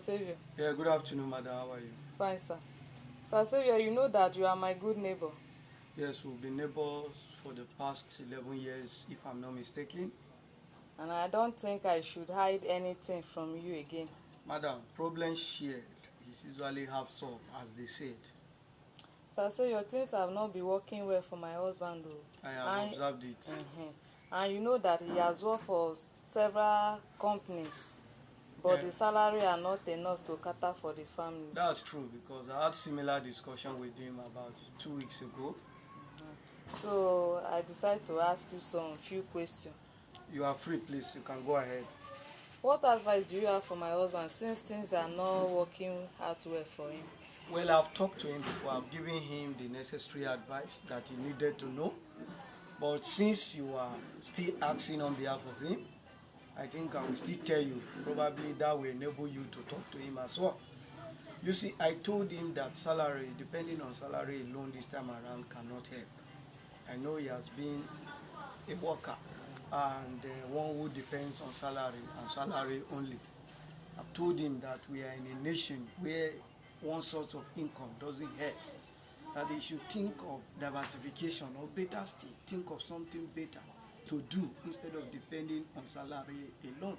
Savior. Yeah, good afternoon, madam. How are you? Fine, sir. Sir Savior, you know that you are my good neighbor. Yes, we've been neighbors for the past 11 years, if I'm not mistaken. And I don't think I should hide anything from you again. Madam, problems shared is usually half solved, as they said. Sir Savior, things have not been working well for my husband though. I have And, observed it. and you know that he has worked for several companies, but Yeah, the salary are not enough to cater for the family. that's true because I had similar discussion with him about 2 weeks ago. So I decided to ask you some few questions. You are free, please. You can go ahead. What advice do you have for my husband since things are not working out well for him? Well, I've talked to him before. I've given him the necessary advice that he needed to know. But since you are still asking on behalf of him, I think I will still tell you. Probably that will enable you to talk to him as well. You see, I told him that salary, depending on salary alone this time around, cannot help. I know he has been a worker and one who depends on salary and salary only. I've told him that we are in a nation where one source of income doesn't help, that they should think of diversification or better still, think of something better to do instead of depending on salary alone.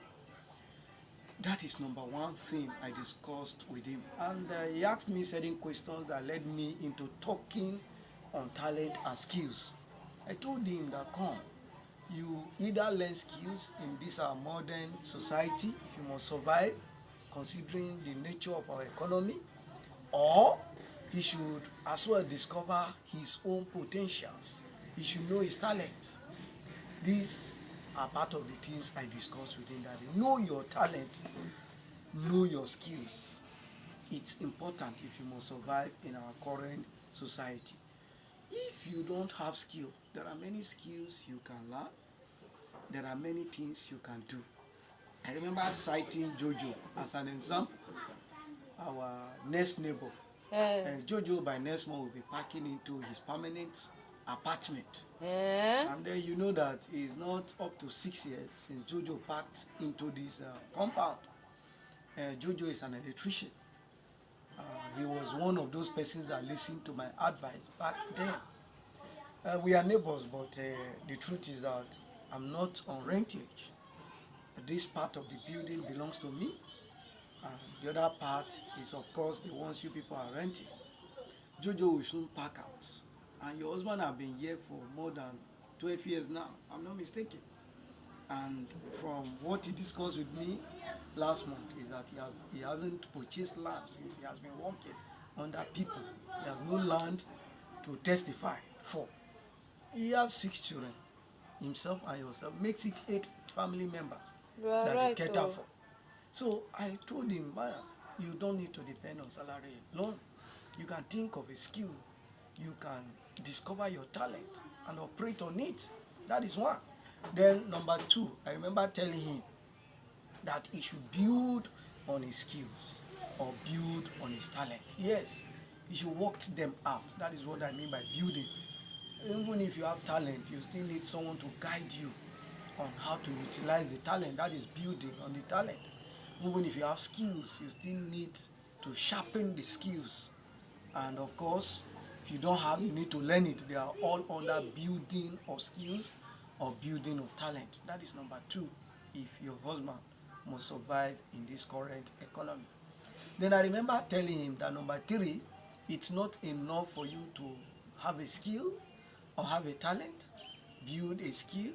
That is number one thing I discussed with him. And he asked me certain questions that led me into talking on talent and skills. I told him that come, you either learn skills in this our modern society if you must survive, considering the nature of our economy, or he should as well discover his own potentials. He should know his talent. These are part of the things I discussed with him, that know your talent, know your skills. It's important if you must survive in our current society. If you don't have skill, there are many skills you can learn. There are many things you can do. I remember citing Jojo as an example, our next neighbor. Eh, Jojo by next month will be packing into his permanent apartment. eh, And then you know that it's not up to 6 years since Jojo packed into this compound. Jojo is an electrician. He was one of those persons that listened to my advice back then. We are neighbors, but the truth is that I'm not on rentage. This part of the building belongs to me, and the other part is, of course, the ones you people are renting. Jojo will soon pack out, and your husband have been here for more than 12 years now. I'm not mistaken. And from what he discussed with me last month is that he hasn't purchased land since he has been working under people. He has no land to testify for. He has 6 children. Himself and yourself makes it 8 family members you are that they right cater oh. for. So I told him, man, you don't need to depend on salary alone. You can think of a skill. You can discover your talent and operate on it. That is one. Then number two, I remember telling him that he should build on his skills or build on his talent. Yes, he should work them out. That is what I mean by building. Even if you have talent, you still need someone to guide you on how to utilize the talent. That is building on the talent. Even if you have skills, you still need to sharpen the skills. And of course, if you don't have, you need to learn it. They are all under building of skills or building of talent. That is number two, if your husband must survive in this current economy. Then I remember telling him that number three, it's not enough for you to have a skill or have a talent, build a skill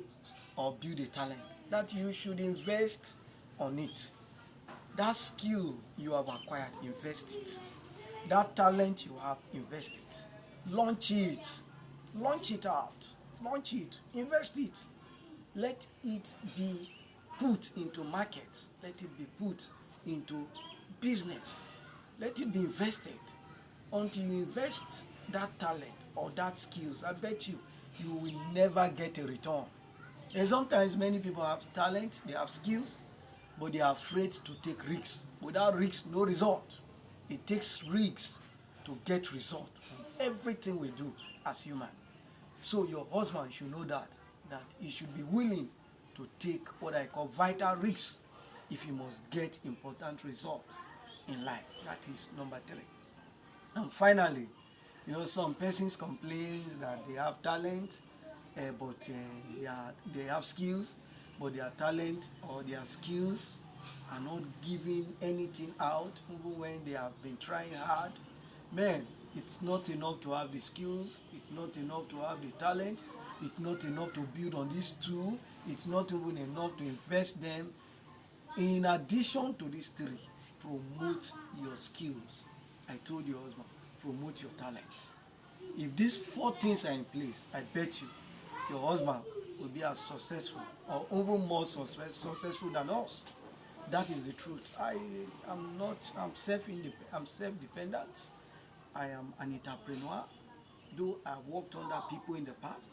or build a talent. That you should invest on it. That skill you have acquired, invest it. That talent you have, invest it. Launch it. Launch it out. Launch it. Invest it. Let it be put into market. Let it be put into business. Let it be invested. Until you invest that talent or that skills, I bet you will never get a return. And sometimes many people have talent, they have skills, but they are afraid to take risks. Without risks, no result. It takes risks to get result from everything we do as human. So your husband should know that he should be willing to take what I call vital risks if he must get important results. in life. That is number 3. And finally, some persons complain that they have talent, but they have skills, but their talent or their skills are not giving anything out, even when they have been trying hard. Man, it's not enough to have the skills, it's not enough to have the talent, it's not enough to build on these two, it's not even enough to invest them. In addition to these 3, promote your skills. I told your husband, promote your talent. If these 4 things are in place, I bet you your husband will be as successful or even more successful than us. That is the truth. I'm self-dependent. I am an entrepreneur, though I've worked under people in the past,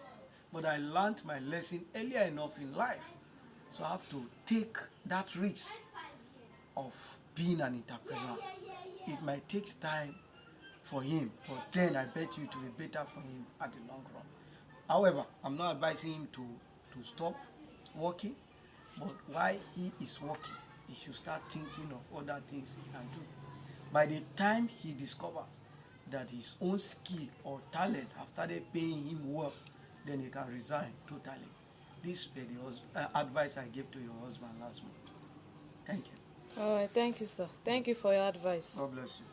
but I learned my lesson earlier enough in life. So I have to take that risk of being an entrepreneur. It might take time for him, but then I bet you it will be better for him at the long run. However, I'm not advising him to stop working, but while he is working, he should start thinking of other things he can do. By the time he discovers that his own skill or talent have started paying him well, then he can resign totally. This was the advice I gave to your husband last month. Thank you. All right, thank you, sir. Thank you for your advice. God bless you.